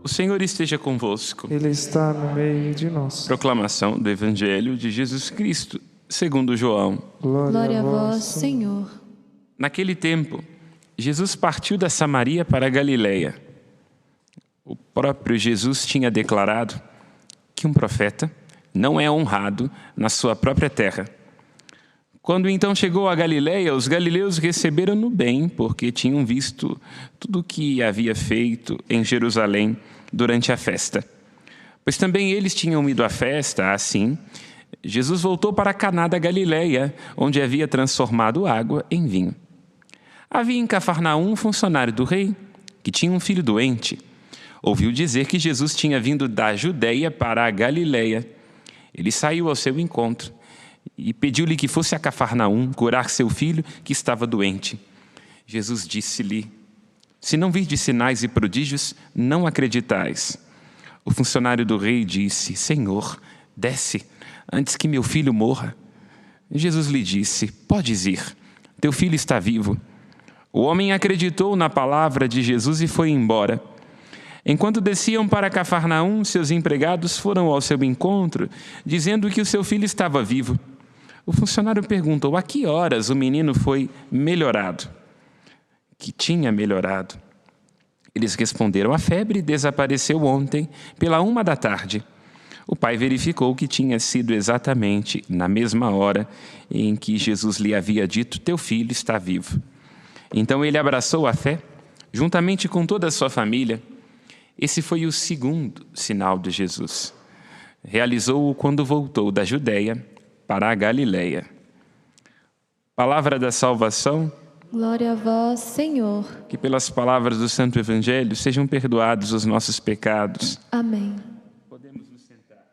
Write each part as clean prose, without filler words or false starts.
O Senhor esteja convosco. Ele está no meio de nós. Proclamação do Evangelho de Jesus Cristo, segundo João. Glória a vós, Senhor. Naquele tempo, Jesus partiu da Samaria para a Galileia. O próprio Jesus tinha declarado que um profeta não é honrado na sua própria terra. Quando então chegou a Galileia, os galileus receberam-no bem, porque tinham visto tudo o que havia feito em Jerusalém durante a festa. Pois também eles tinham ido à festa, assim, Jesus voltou para Caná da Galileia, onde havia transformado água em vinho. Havia em Cafarnaum um funcionário do rei, que tinha um filho doente. Ouviu dizer que Jesus tinha vindo da Judeia para a Galileia. Ele saiu ao seu encontro e pediu-lhe que fosse a Cafarnaum curar seu filho que estava doente. Jesus disse-lhe: se não virdes sinais e prodígios, não acreditais. O funcionário do rei disse: Senhor, desce, antes que meu filho morra. Jesus lhe disse: podes ir, teu filho está vivo. O homem acreditou na palavra de Jesus e foi embora. Enquanto desciam para Cafarnaum, seus empregados foram ao seu encontro, dizendo que o seu filho estava vivo. O funcionário perguntou: a que horas o menino foi melhorado? Que tinha melhorado. Eles responderam: a febre desapareceu ontem, pela 13h. O pai verificou que tinha sido exatamente na mesma hora em que Jesus lhe havia dito: teu filho está vivo. Então ele abraçou a fé, juntamente com toda a sua família. Esse foi o segundo sinal de Jesus. Realizou-o quando voltou da Judeia para a Galileia. Palavra da salvação. Glória a vós, Senhor. Que pelas palavras do Santo Evangelho sejam perdoados os nossos pecados. Amém. Podemos nos sentar.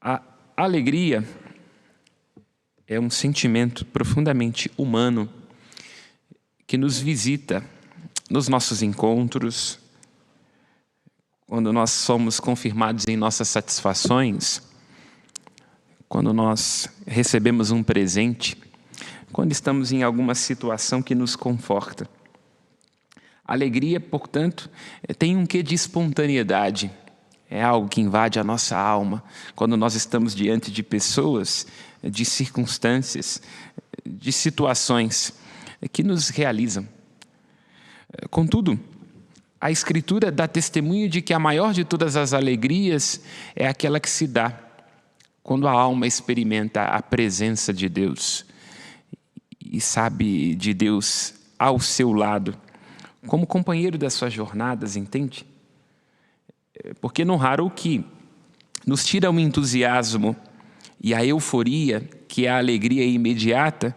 A alegria é um sentimento profundamente humano que nos visita nos nossos encontros, quando nós somos confirmados em nossas satisfações, quando nós recebemos um presente, quando estamos em alguma situação que nos conforta. A alegria, portanto, tem um quê de espontaneidade. É algo que invade a nossa alma quando nós estamos diante de pessoas, de circunstâncias, de situações que nos realizam. Contudo, a Escritura dá testemunho de que a maior de todas as alegrias é aquela que se dá quando a alma experimenta a presença de Deus e sabe de Deus ao seu lado, como companheiro das suas jornadas, entende? Porque não raro o que nos tira o entusiasmo e a euforia, que é a alegria imediata,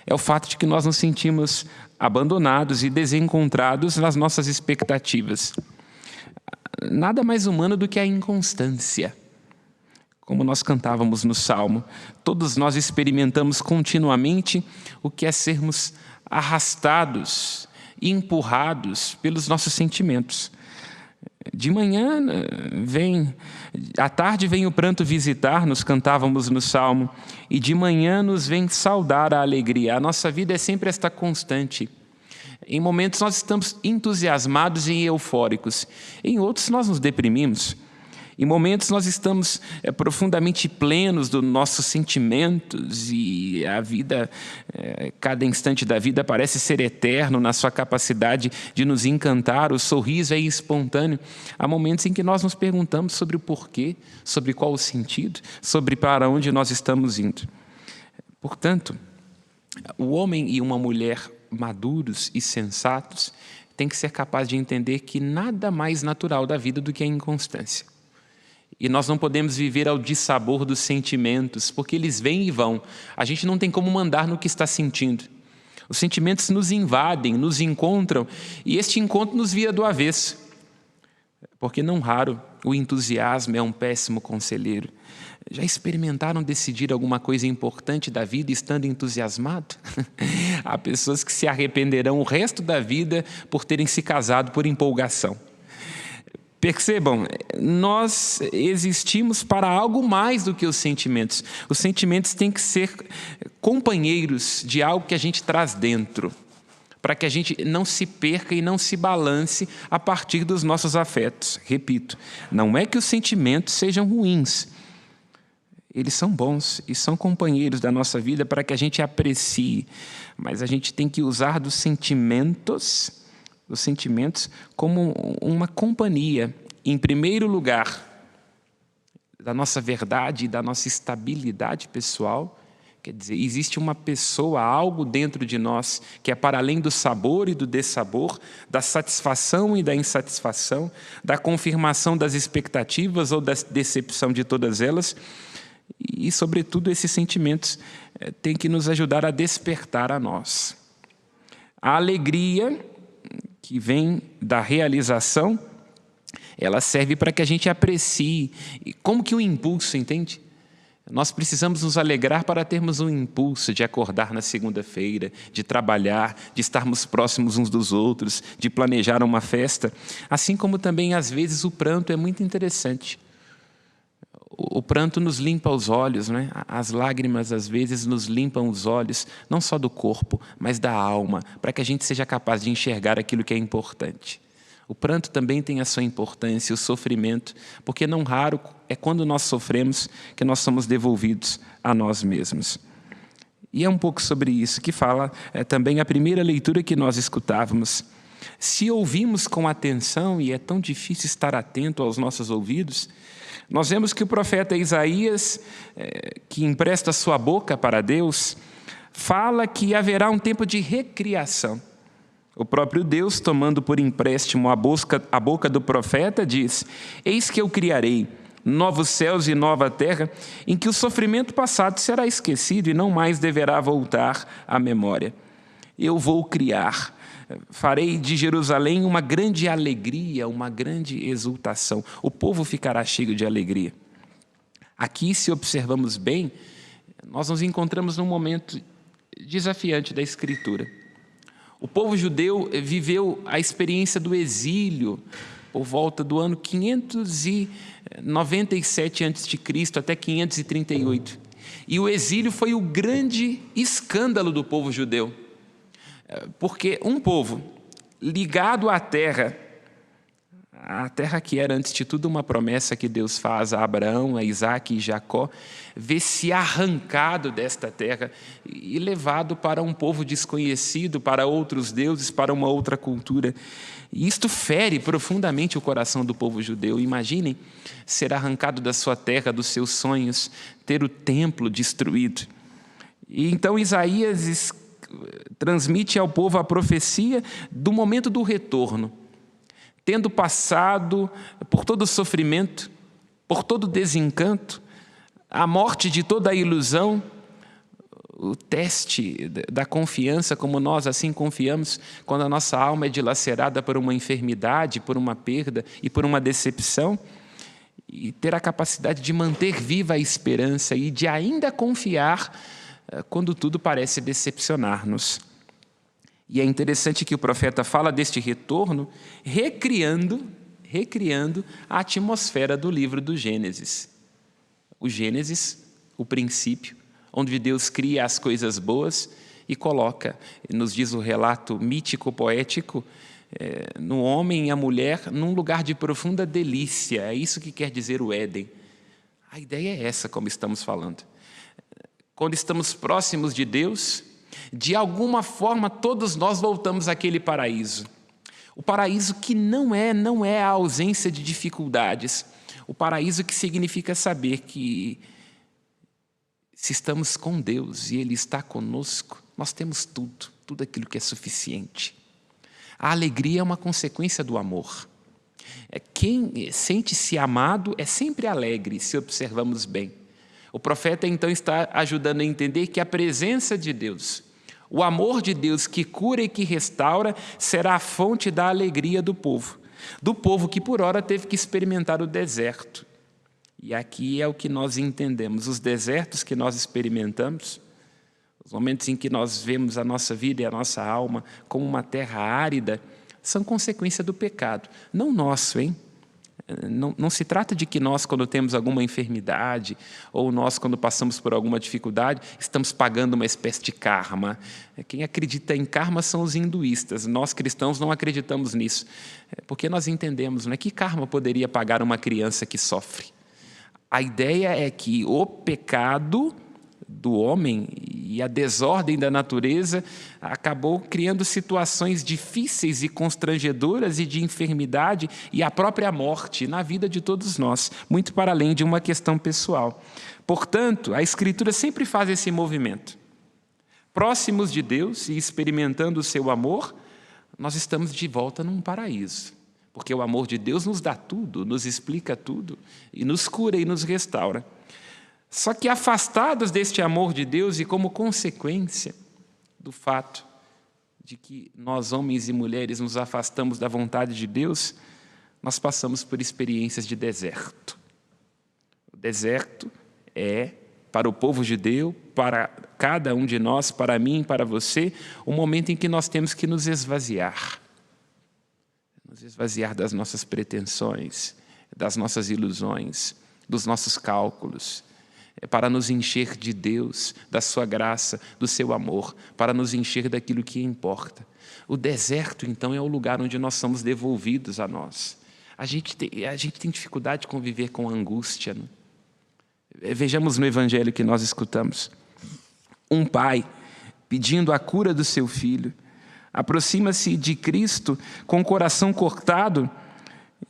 é o fato de que nós nos sentimos abandonados e desencontrados nas nossas expectativas. Nada mais humano do que a inconstância. Como nós cantávamos no Salmo, todos nós experimentamos continuamente o que é sermos arrastados e empurrados pelos nossos sentimentos. De manhã à tarde vem o pranto visitar, nos cantávamos no Salmo, e de manhã nos vem saudar a alegria. A nossa vida é sempre esta constante. Em momentos nós estamos entusiasmados e eufóricos, em outros nós nos deprimimos. Em momentos nós estamos profundamente plenos dos nossos sentimentos e a vida, cada instante da vida parece ser eterno na sua capacidade de nos encantar, o sorriso é espontâneo. Há momentos em que nós nos perguntamos sobre o porquê, sobre qual o sentido, sobre para onde nós estamos indo. Portanto, o homem e uma mulher maduros e sensatos têm que ser capazes de entender que nada mais natural da vida do que a inconstância. E nós não podemos viver ao dissabor dos sentimentos, porque eles vêm e vão. A gente não tem como mandar no que está sentindo. Os sentimentos nos invadem, nos encontram, e este encontro nos vira do avesso. Porque não raro o entusiasmo é um péssimo conselheiro. Já experimentaram decidir alguma coisa importante da vida estando entusiasmado? Há pessoas que se arrependerão o resto da vida por terem se casado por empolgação. Percebam, nós existimos para algo mais do que os sentimentos. Os sentimentos têm que ser companheiros de algo que a gente traz dentro. para que a gente não se perca e não se balance a partir dos nossos afetos. Repito, não é que os sentimentos sejam ruins. Eles são bons e são companheiros da nossa vida para que a gente aprecie. Mas a gente tem que usar dos sentimentos como uma companhia. Em primeiro lugar, da nossa verdade e da nossa estabilidade pessoal. Quer dizer, existe uma pessoa, algo dentro de nós que é para além do sabor e do dessabor, da satisfação e da insatisfação, da confirmação das expectativas ou da decepção de todas elas. E, sobretudo, esses sentimentos têm que nos ajudar a despertar a nós. A alegria que vem da realização, ela serve para que a gente aprecie. E como que um impulso, entende? Nós precisamos nos alegrar para termos um impulso de acordar na segunda-feira, de trabalhar, de estarmos próximos uns dos outros, de planejar uma festa. Assim como também, às vezes, o pranto é muito interessante. O pranto nos limpa os olhos, né? As lágrimas, às vezes, nos limpam os olhos, não só do corpo, mas da alma, para que a gente seja capaz de enxergar aquilo que é importante. O pranto também tem a sua importância, o sofrimento, porque não raro é quando nós sofremos que nós somos devolvidos a nós mesmos. E é um pouco sobre isso que fala também a primeira leitura que nós escutávamos. Se ouvimos com atenção, e é tão difícil estar atento aos nossos ouvidos, nós vemos que o profeta Isaías, que empresta sua boca para Deus, fala que haverá um tempo de recriação. O próprio Deus, tomando por empréstimo a boca do profeta, diz: eis que eu criarei novos céus e nova terra, em que o sofrimento passado será esquecido e não mais deverá voltar à memória. Eu vou criar, farei de Jerusalém uma grande alegria, uma grande exultação. O povo ficará cheio de alegria. Aqui, se observamos bem, nós nos encontramos num momento desafiante da Escritura. O povo judeu viveu a experiência do exílio por volta do ano 597 a.C. até 538. E o exílio foi o grande escândalo do povo judeu. Porque um povo ligado à terra, a terra que era antes de tudo uma promessa que Deus faz a Abraão, a Isaac e Jacó, vê-se arrancado desta terra e levado para um povo desconhecido, para outros deuses, para uma outra cultura. E isto fere profundamente o coração do povo judeu. Imaginem ser arrancado da sua terra, dos seus sonhos, ter o templo destruído. E então Isaías transmite ao povo a profecia do momento do retorno. Tendo passado por todo o sofrimento, por todo o desencanto, a morte de toda a ilusão, o teste da confiança, como nós assim confiamos, quando a nossa alma é dilacerada por uma enfermidade, por uma perda e por uma decepção, e ter a capacidade de manter viva a esperança e de ainda confiar quando tudo parece decepcionar-nos. E é interessante que o profeta fala deste retorno recriando a atmosfera do livro do Gênesis. O Gênesis, o princípio, onde Deus cria as coisas boas e coloca, nos diz o relato mítico-poético, no homem e a mulher num lugar de profunda delícia. É isso que quer dizer o Éden. A ideia é essa, como estamos falando. Quando estamos próximos de Deus, de alguma forma todos nós voltamos àquele paraíso. O paraíso que não é a ausência de dificuldades. O paraíso que significa saber que se estamos com Deus e Ele está conosco, nós temos tudo aquilo que é suficiente. A alegria é uma consequência do amor. Quem sente-se amado é sempre alegre, se observamos bem. O profeta então está ajudando a entender que a presença de Deus, o amor de Deus que cura e que restaura, será a fonte da alegria do povo que por ora teve que experimentar o deserto. E aqui é o que nós entendemos, os desertos que nós experimentamos, os momentos em que nós vemos a nossa vida e a nossa alma como uma terra árida, são consequência do pecado. Não nosso, hein? Não se trata de que nós, quando temos alguma enfermidade, ou nós, quando passamos por alguma dificuldade, estamos pagando uma espécie de karma. Quem acredita em karma são os hinduístas. Nós, cristãos, não acreditamos nisso. Porque nós entendemos, que karma poderia pagar uma criança que sofre? A ideia é que o pecado do homem e a desordem da natureza acabou criando situações difíceis e constrangedoras e de enfermidade e a própria morte na vida de todos nós, muito para além de uma questão pessoal. Portanto, a Escritura sempre faz esse movimento. Próximos de Deus e experimentando o seu amor, nós estamos de volta num paraíso. Porque o amor de Deus nos dá tudo, nos explica tudo, e nos cura e nos restaura. Só que afastados deste amor de Deus e como consequência do fato de que nós, homens e mulheres, nos afastamos da vontade de Deus, nós passamos por experiências de deserto. O deserto é, para o povo judeu, para cada um de nós, para mim, para você, um momento em que nós temos que nos esvaziar. Nos esvaziar das nossas pretensões, das nossas ilusões, dos nossos cálculos, para nos encher de Deus, da sua graça, do seu amor, para nos encher daquilo que importa. O deserto, então, é o lugar onde nós somos devolvidos a nós. A gente tem dificuldade de conviver com a angústia. Né? Vejamos no evangelho que nós escutamos. Um pai, pedindo a cura do seu filho, aproxima-se de Cristo com o coração cortado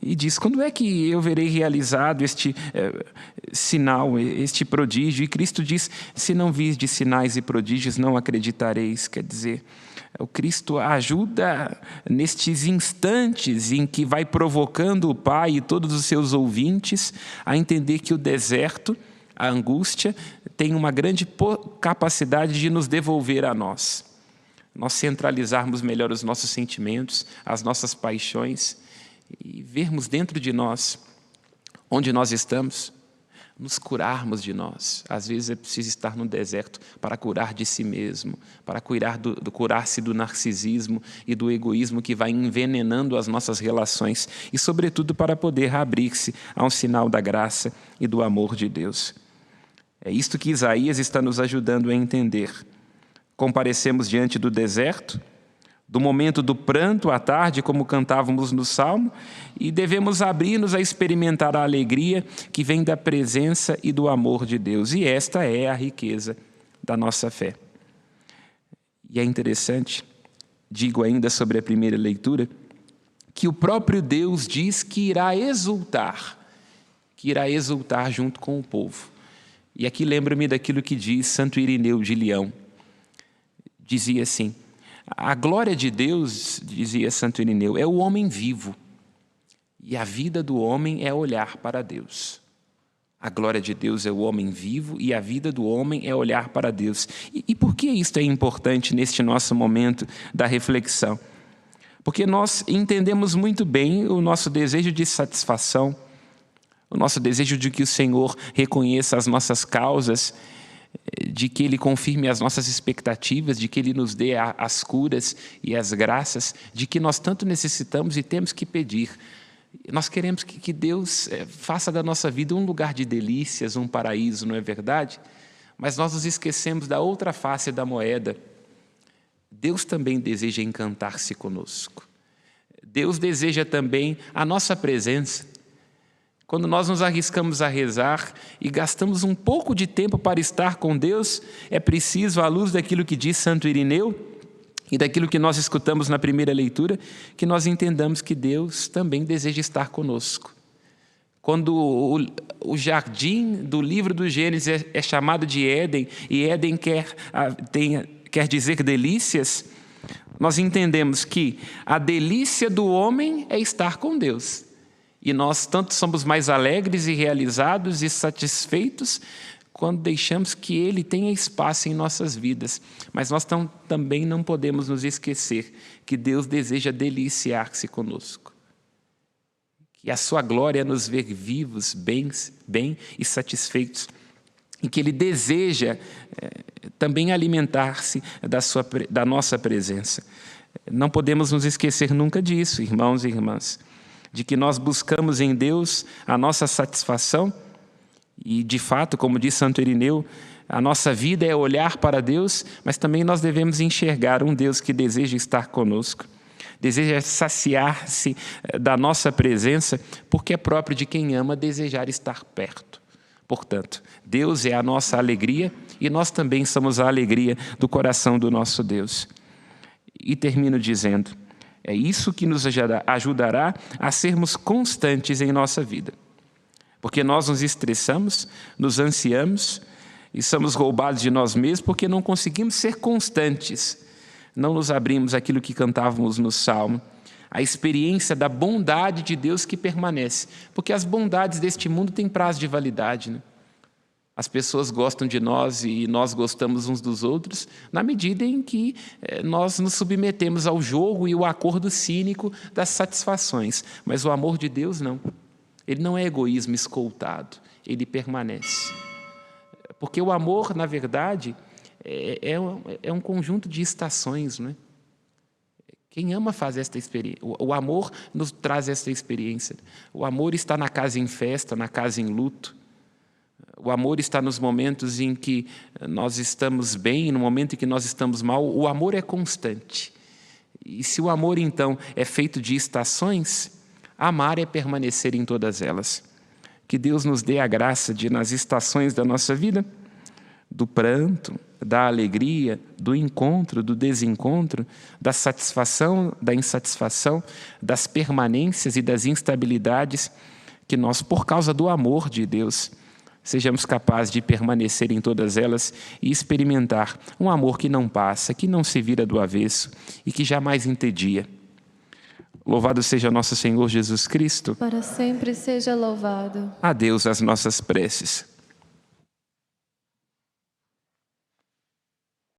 e diz: quando é que eu verei realizado este sinal, este prodígio? E Cristo diz: se não virdes sinais e prodígios, não acreditareis. Quer dizer, o Cristo ajuda nestes instantes em que vai provocando o Pai e todos os seus ouvintes a entender que o deserto, a angústia, tem uma grande capacidade de nos devolver a nós. Nós centralizarmos melhor os nossos sentimentos, as nossas paixões, e vermos dentro de nós, onde nós estamos, nos curarmos de nós. Às vezes é preciso estar no deserto para curar de si mesmo, para curar-se do narcisismo e do egoísmo que vai envenenando as nossas relações e, sobretudo, para poder abrir-se a um sinal da graça e do amor de Deus. É isto que Isaías está nos ajudando a entender. Comparecemos diante do deserto, do momento do pranto à tarde, como cantávamos no Salmo, e devemos abrir-nos a experimentar a alegria que vem da presença e do amor de Deus. E esta é a riqueza da nossa fé. E é interessante, digo ainda sobre a primeira leitura, que o próprio Deus diz que irá exultar junto com o povo. E aqui lembro-me daquilo que diz Santo Irineu de Leão. Dizia assim: a glória de Deus, dizia Santo Irineu, é o homem vivo. E a vida do homem é olhar para Deus. A glória de Deus é o homem vivo e a vida do homem é olhar para Deus. E por que isto é importante neste nosso momento da reflexão? Porque nós entendemos muito bem o nosso desejo de satisfação, o nosso desejo de que o Senhor reconheça as nossas causas, de que Ele confirme as nossas expectativas, de que Ele nos dê as curas e as graças, de que nós tanto necessitamos e temos que pedir. Nós queremos que Deus faça da nossa vida um lugar de delícias, um paraíso, não é verdade? Mas nós nos esquecemos da outra face da moeda. Deus também deseja encantar-se conosco. Deus deseja também a nossa presença. Quando nós nos arriscamos a rezar e gastamos um pouco de tempo para estar com Deus, é preciso, à luz daquilo que diz Santo Irineu e daquilo que nós escutamos na primeira leitura, que nós entendamos que Deus também deseja estar conosco. Quando o jardim do livro do Gênesis é chamado de Éden, e Éden quer dizer delícias, nós entendemos que a delícia do homem é estar com Deus. E nós tanto somos mais alegres e realizados e satisfeitos quando deixamos que Ele tenha espaço em nossas vidas. Mas nós também não podemos nos esquecer que Deus deseja deliciar-se conosco. Que a sua glória é nos ver vivos, bem e satisfeitos. E que Ele deseja também alimentar-se da nossa presença. Não podemos nos esquecer nunca disso, irmãos e irmãs. de que nós buscamos em Deus a nossa satisfação e, de fato, como diz Santo Irineu, a nossa vida é olhar para Deus, mas também nós devemos enxergar um Deus que deseja estar conosco, deseja saciar-se da nossa presença, porque é próprio de quem ama desejar estar perto. Portanto, Deus é a nossa alegria e nós também somos a alegria do coração do nosso Deus. E termino dizendo, é isso que nos ajudará a sermos constantes em nossa vida. Porque nós nos estressamos, nos ansiamos e somos roubados de nós mesmos porque não conseguimos ser constantes. Não nos abrimos àquilo que cantávamos no Salmo, a experiência da bondade de Deus que permanece. Porque as bondades deste mundo têm prazo de validade, né? As pessoas gostam de nós e nós gostamos uns dos outros na medida em que nós nos submetemos ao jogo e o acordo cínico das satisfações. Mas o amor de Deus não. Ele não é egoísmo escoltado, ele permanece. Porque o amor, na verdade, é um conjunto de estações, não é? Quem ama faz esta experiência. O amor nos traz esta experiência. O amor está na casa em festa, na casa em luto. O amor está nos momentos em que nós estamos bem, no momento em que nós estamos mal. O amor é constante. E se o amor, então, é feito de estações, amar é permanecer em todas elas. Que Deus nos dê a graça de, nas estações da nossa vida, do pranto, da alegria, do encontro, do desencontro, da satisfação, da insatisfação, das permanências e das instabilidades, que nós, por causa do amor de Deus, sejamos capazes de permanecer em todas elas e experimentar um amor que não passa, que não se vira do avesso e que jamais entedia. Louvado seja nosso Senhor Jesus Cristo. Para sempre seja louvado. A Deus as nossas preces.